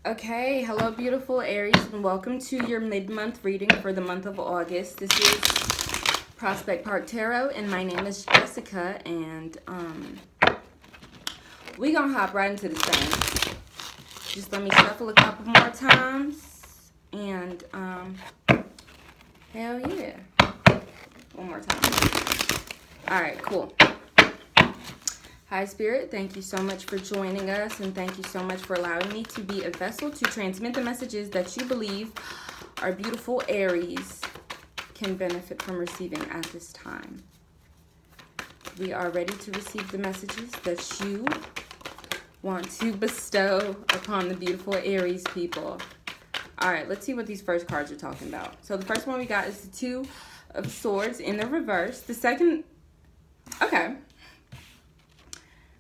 Okay, hello beautiful Aries, and welcome to your mid-month reading for the month of August. This is Prospect Park Tarot, and my name is Jessica, and we gonna hop right into this thing. Just let me shuffle a couple more times, and hell yeah. One more time. Alright, cool. Hi Spirit, thank you so much for joining us, and thank you so much for allowing me to be a vessel to transmit the messages that you believe our beautiful Aries can benefit from receiving at this time. We are ready to receive the messages that you want to bestow upon the beautiful Aries people. Alright, let's see what these first cards are talking about. So the first one we got is the Two of Swords in the reverse. The second, okay.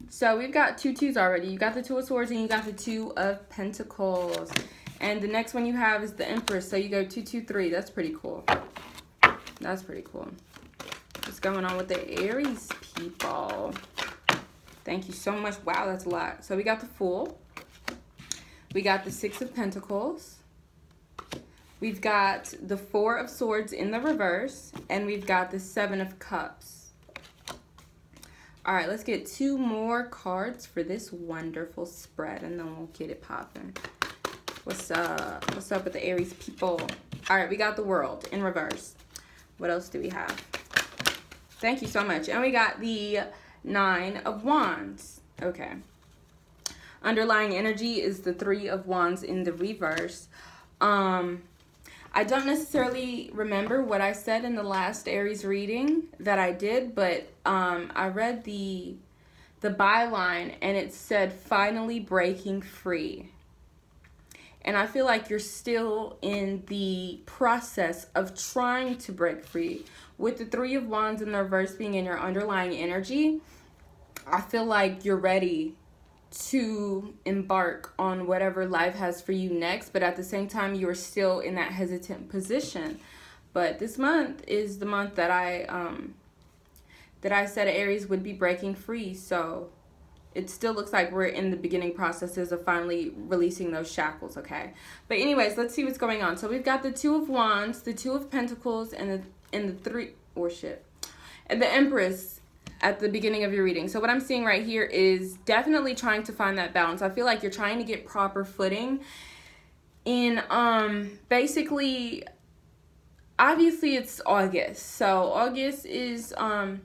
So we've got two twos already. You got the Two of Swords and you got the Two of Pentacles. And the next one you have is the Empress. So you go 2, 2, 3. That's pretty cool. That's pretty cool. What's going on with the Aries people? Thank you so much. Wow, that's a lot. So we got the Fool. We got the Six of Pentacles. We've got the Four of Swords in the reverse. And we've got the Seven of Cups. All right, let's get two more cards for this wonderful spread, and then we'll get it popping. What's up? What's up with the Aries people? All right, we got the World in reverse. What else do we have? Thank you so much. And we got the Nine of Wands. Okay. Underlying energy is the Three of Wands in the reverse. I don't necessarily remember what I said in the last Aries reading that I did, but I read the byline and it said, finally breaking free. And I feel like you're still in the process of trying to break free. With the Three of Wands in the reverse being in your underlying energy, I feel like you're ready to embark on whatever life has for you next, but at the same time you're still in that hesitant position. But this month is the month that I said Aries would be breaking free, so it still looks like we're in the beginning processes of finally releasing those shackles. Okay, but anyways, let's see what's going on. So we've got the Two of Wands, the Two of Pentacles, and the three, and the Empress at the beginning of your reading. So what I'm seeing right here is definitely trying to find that balance. I feel like you're trying to get proper footing in basically, obviously it's August. So August is a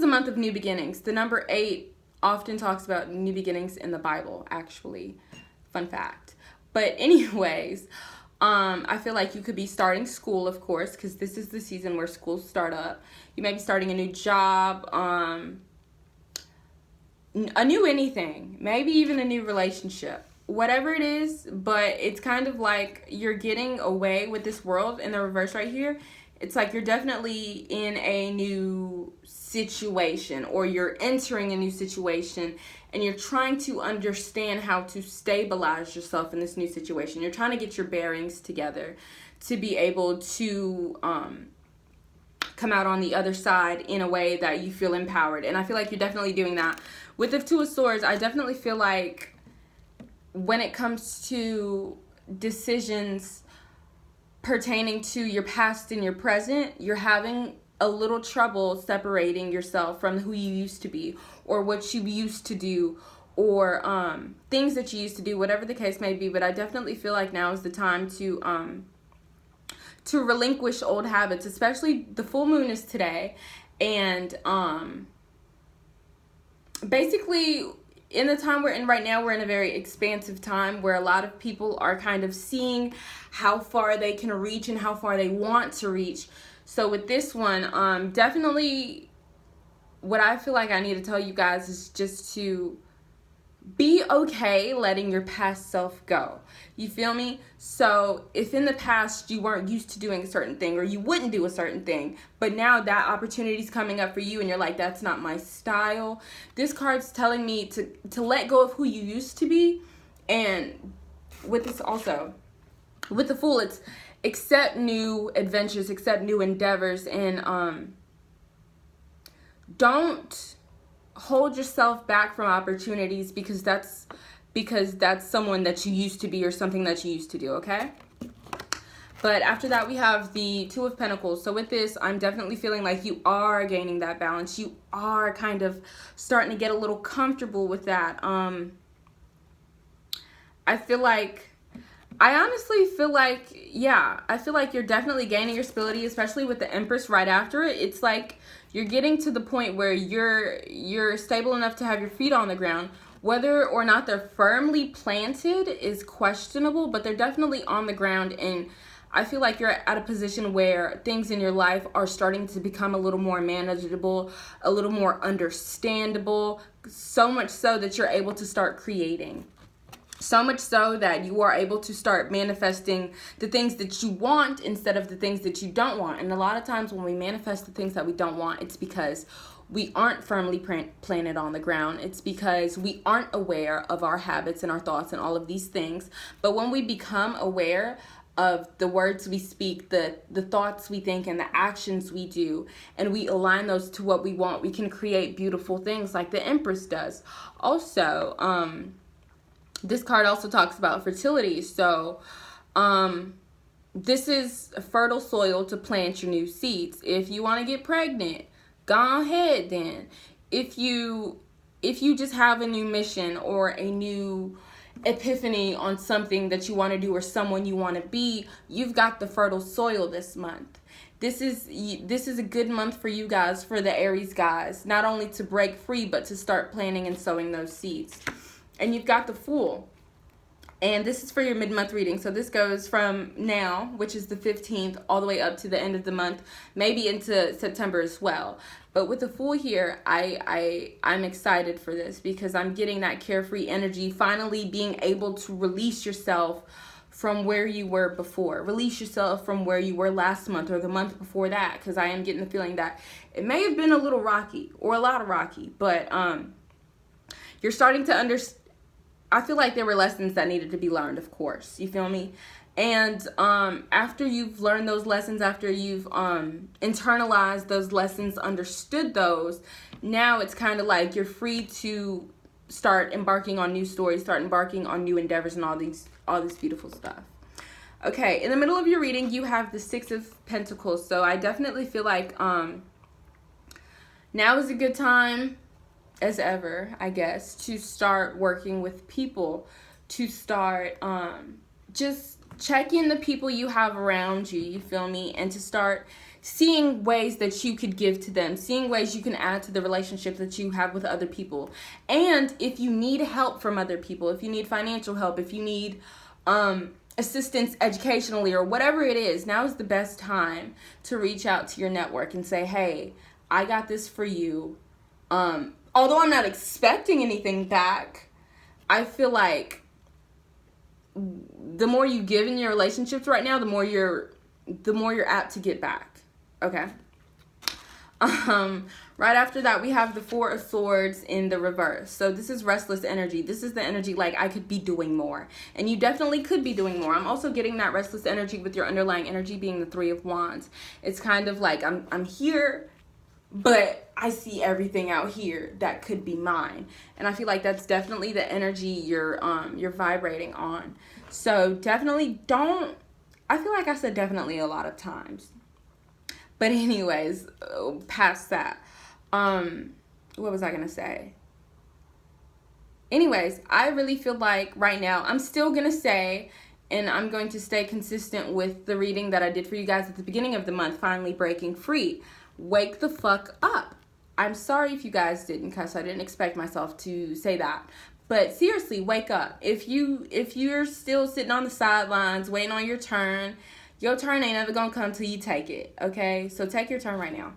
month of new beginnings. The number 8 often talks about new beginnings in the Bible, actually. Fun fact. But anyways, I feel like you could be starting school, of course, because this is the season where schools start up. You may be starting a new job, a new anything, maybe even a new relationship, whatever it is. But it's kind of like you're getting away with this World in the reverse right here. It's like you're definitely in a new situation, or you're entering a new situation, and you're trying to understand how to stabilize yourself in this new situation. You're trying to get your bearings together to be able to come out on the other side in a way that you feel empowered. And I feel like you're definitely doing that. With the Two of Swords, I definitely feel like when it comes to decisions pertaining to your past and your present, you're having a little trouble separating yourself from who you used to be, or what you used to do, or things that you used to do, whatever the case may be. But I definitely feel like now is the time to relinquish old habits, especially the full moon is today. And basically, in the time we're in right now, we're in a very expansive time where a lot of people are kind of seeing how far they can reach and how far they want to reach. So with this one, definitely what I feel like I need to tell you guys is just to be okay letting your past self go. You feel me? So if in the past you weren't used to doing a certain thing, or you wouldn't do a certain thing, but now that opportunity's coming up for you and you're like, that's not my style, this card's telling me to let go of who you used to be. And with this also, with the Fool, it's accept new adventures, accept new endeavors, and don't hold yourself back from opportunities, because that's because that's someone that you used to be or something that you used to do, okay? But after that, we have the Two of Pentacles. So with this, I'm definitely feeling like you are gaining that balance. You are kind of starting to get a little comfortable with that. I honestly feel like, yeah, I feel like you're definitely gaining your stability, especially with the Empress right after it. It's like you're getting to the point where you're stable enough to have your feet on the ground. Whether or not they're firmly planted is questionable, but they're definitely on the ground, and I feel like you're at a position where things in your life are starting to become a little more manageable, a little more understandable, so much so that you're able to start creating. So much so that you are able to start manifesting the things that you want instead of the things that you don't want. And a lot of times when we manifest the things that we don't want, it's because we aren't firmly planted on the ground. It's because we aren't aware of our habits and our thoughts and all of these things. But when we become aware of the words we speak, the thoughts we think, and the actions we do, and we align those to what we want, we can create beautiful things like the Empress does. Also, this card also talks about fertility. So, this is fertile soil to plant your new seeds. If you want to get pregnant, go ahead then. If you just have a new mission or a new epiphany on something that you want to do or someone you want to be, you've got the fertile soil this month. This is a good month for you guys, for the Aries guys, not only to break free, but to start planting and sowing those seeds. And you've got the Fool. And this is for your mid-month reading. So this goes from now, which is the 15th, all the way up to the end of the month, maybe into September as well. But with the Fool here, I'm excited for this because I'm getting that carefree energy, finally being able to release yourself from where you were before. Release yourself from where you were last month or the month before that, because I am getting the feeling that it may have been a little rocky or a lot of rocky, but you're starting to understand. I feel like there were lessons that needed to be learned, of course. You feel me? And after you've learned those lessons, after you've internalized those lessons, understood those, now it's kind of like you're free to start embarking on new stories, start embarking on new endeavors and all this beautiful stuff. Okay, in the middle of your reading, you have the Six of Pentacles. So I definitely feel like now is a good time as ever, I guess, to start working with people, to start just checking the people you have around you, you feel me, and to start seeing ways that you could give to them, seeing ways you can add to the relationship that you have with other people. And if you need help from other people, if you need financial help, if you need assistance educationally or whatever it is, now is the best time to reach out to your network and say, hey, I got this for you. Although I'm not expecting anything back, I feel like the more you give in your relationships right now, the more you're apt to get back. Okay. Right after that, we have the Four of Swords in the reverse. So this is restless energy. This is the energy like I could be doing more, and you definitely could be doing more. I'm also getting that restless energy with your underlying energy being the Three of Wands. It's kind of like I'm here, but I see everything out here that could be mine. And I feel like that's definitely the energy you're vibrating on. So definitely don't, I feel like I said definitely a lot of times. But anyways, past that. What was I going to say? Anyways, I really feel like right now I'm still going to say, and I'm going to stay consistent with the reading that I did for you guys at the beginning of the month, finally breaking free. Wake the fuck up. I'm sorry if you guys didn't, because I didn't expect myself to say that. But seriously, wake up. If you're still sitting on the sidelines waiting on your turn ain't never gonna come till you take it. Okay? So take your turn right now.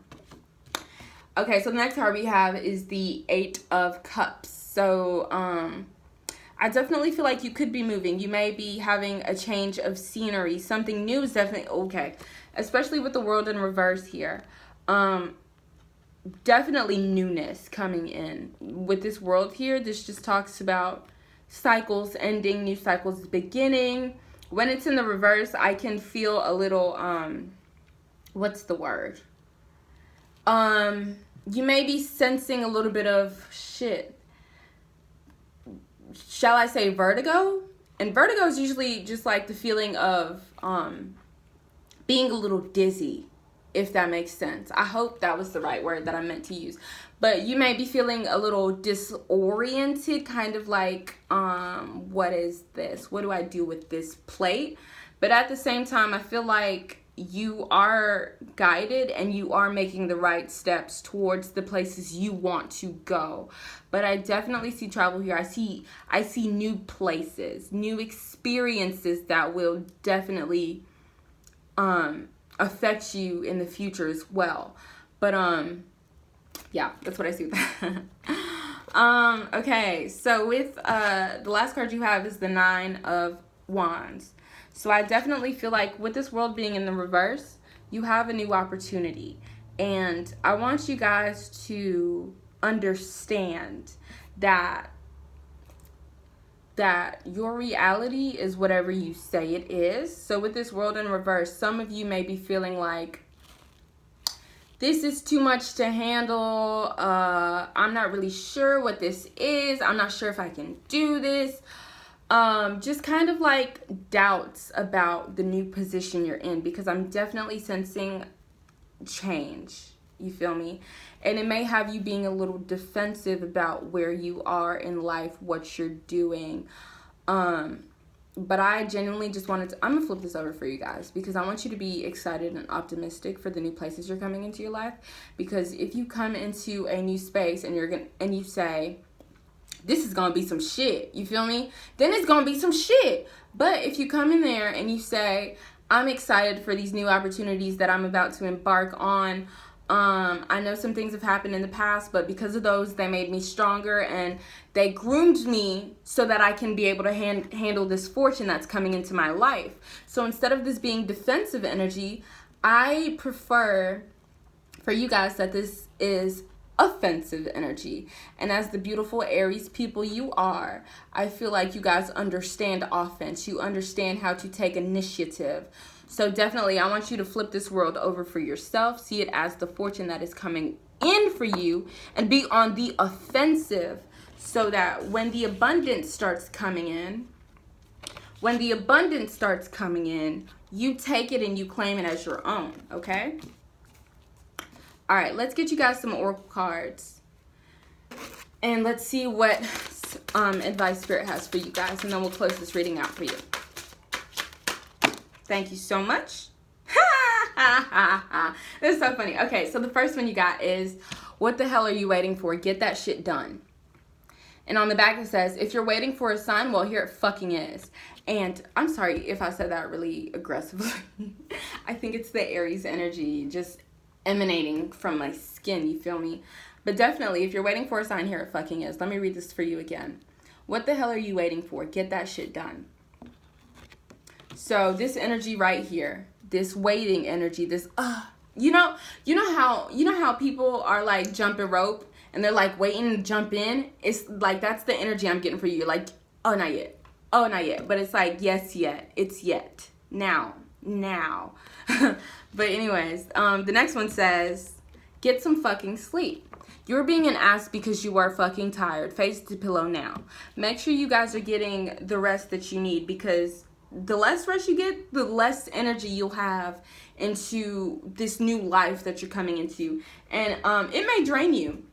Okay, so the next card we have is the Eight of Cups. So I definitely feel like you could be moving. You may be having a change of scenery. Something new is definitely okay. Especially with the World in reverse here. Definitely newness coming in with this World here. This just talks about cycles ending, new cycles beginning. When it's in the reverse, I can feel a little what's the word, you may be sensing a little bit of shit. shall I say, vertigo. And vertigo is usually just like the feeling of being a little dizzy, if that makes sense. I hope that was the right word that I meant to use. But you may be feeling a little disoriented, kind of like, what is this? What do I do with this plate? But at the same time, I feel like you are guided and you are making the right steps towards the places you want to go. But I definitely see travel here. I see new places, new experiences that will definitely affect you in the future as well. But yeah, that's what I see with that. Okay, so with the last card you have is the 9 of Wands. So I definitely feel like with this world being in the reverse, you have a new opportunity. And I want you guys to understand that your reality is whatever you say it is. So with this world in reverse, some of you may be feeling like, this is too much to handle. I'm not really sure what this is. I'm not sure if I can do this. Just kind of like doubts about the new position you're in, because I'm definitely sensing change. You feel me? And it may have you being a little defensive about where you are in life, what you're doing. But I genuinely just wanted to, I'm going to flip this over for you guys, because I want you to be excited and optimistic for the new places you're coming into your life. Because if you come into a new space and you say, this is gonna be some shit, you feel me? Then it's gonna be some shit. But if you come in there and you say, I'm excited for these new opportunities that I'm about to embark on. I know some things have happened in the past, but because of those, they made me stronger and they groomed me so that I can be able to handle this fortune that's coming into my life. So instead of this being defensive energy, I prefer for you guys that this is offensive energy. And as the beautiful Aries people you are, I feel like you guys understand offense. You understand how to take initiative. So definitely, I want you to flip this world over for yourself. See it as the fortune that is coming in for you and be on the offensive, so that when the abundance starts coming in, you take it and you claim it as your own, okay? All right, let's get you guys some oracle cards. And let's see what advice Spirit has for you guys. And then we'll close this reading out for you. Thank you so much. This is so funny. Okay, so the first one you got is, what the hell are you waiting for? Get that shit done. And on the back it says, if you're waiting for a sign, well, here it fucking is. And I'm sorry if I said that really aggressively. I think it's the Aries energy just emanating from my skin, you feel me? But definitely, if you're waiting for a sign, here it fucking is. Let me read this for you again. What the hell are you waiting for? Get that shit done. So this energy right here, this waiting energy, this you know how people are like jumping rope and they're like waiting to jump in? It's like, that's the energy I'm getting for you. You're like, oh, not yet. Oh, not yet. But it's like, yes, yet. It's yet. Now. But anyways, the next one says, get some fucking sleep. You're being an ass because you are fucking tired. Face the pillow now. Make sure you guys are getting the rest that you need, because the less rest you get, the less energy you'll have into this new life that you're coming into. And it may drain you.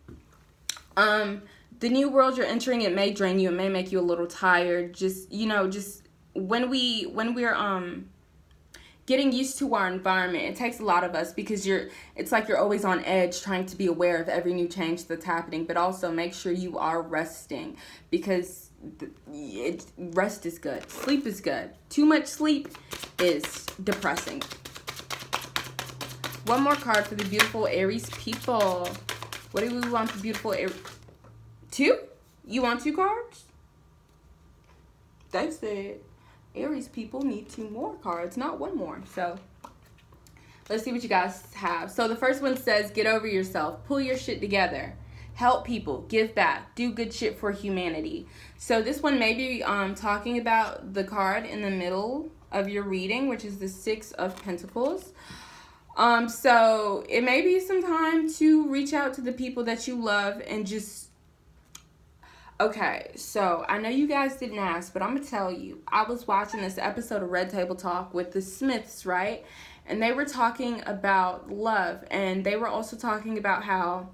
The new world you're entering, it may drain you. It may make you a little tired. Just when we're getting used to our environment, it takes a lot of us, because it's like you're always on edge trying to be aware of every new change that's happening. But also make sure you are resting, because rest is good. Sleep is good. Too much sleep is depressing. One more card for the beautiful Aries people. What do we want for beautiful Aries? 2? You want 2 cards? They said Aries people need 2 more cards, not 1 more. So let's see what you guys have. So the first one says, get over yourself. Pull your shit together. Help people. Give back. Do good shit for humanity. So this one may be talking about the card in the middle of your reading, which is the 6 of Pentacles. So it may be some time to reach out to the people that you love and just Okay, so I know you guys didn't ask, but I'm going to tell you. I was watching this episode of Red Table Talk with the Smiths, right? And they were talking about love. And they were also talking about how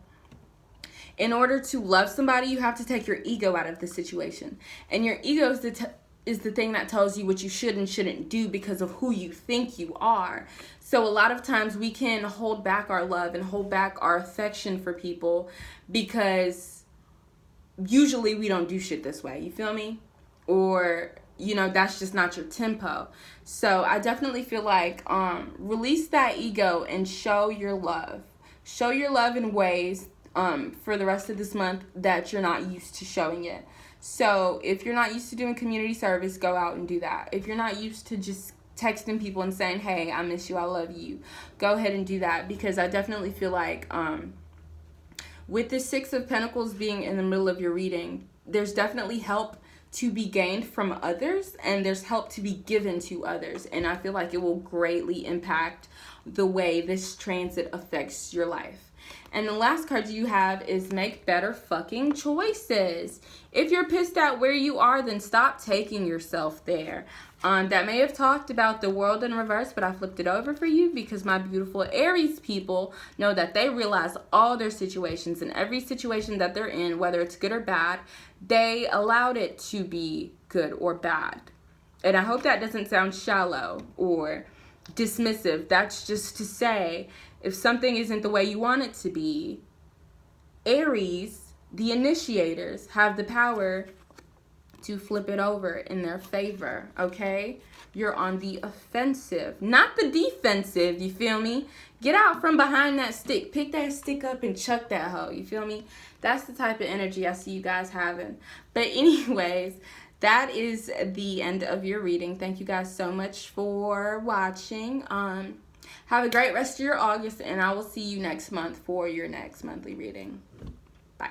in order to love somebody, you have to take your ego out of the situation. And your ego is the thing that tells you what you should and shouldn't do because of who you think you are. So a lot of times we can hold back our love and hold back our affection for people because usually we don't do shit this way, you feel me? Or, you know, that's just not your tempo. So I definitely feel like release that ego and show your love. Show your love in ways for the rest of this month that you're not used to showing it. So if you're not used to doing community service, go out and do that. If you're not used to just texting people and saying, hey, I miss you, I love you, go ahead and do that. Because I definitely feel like with the Six of Pentacles being in the middle of your reading, there's definitely help to be gained from others, and there's help to be given to others. And I feel like it will greatly impact the way this transit affects your life. And the last card you have is make better fucking choices. If you're pissed at where you are, then stop taking yourself there. That may have talked about the world in reverse, but I flipped it over for you because my beautiful Aries people know that they realize all their situations, and every situation that they're in, whether it's good or bad, they allowed it to be good or bad. And I hope that doesn't sound shallow or dismissive. That's just to say, if something isn't the way you want it to be, Aries, the initiators, have the power to flip it over in their favor, okay? You're on the offensive, not the defensive, you feel me? Get out from behind that stick. Pick that stick up and chuck that hoe, you feel me? That's the type of energy I see you guys having. But anyways, that is the end of your reading. Thank you guys so much for watching. Have a great rest of your August, and I will see you next month for your next monthly reading. Bye.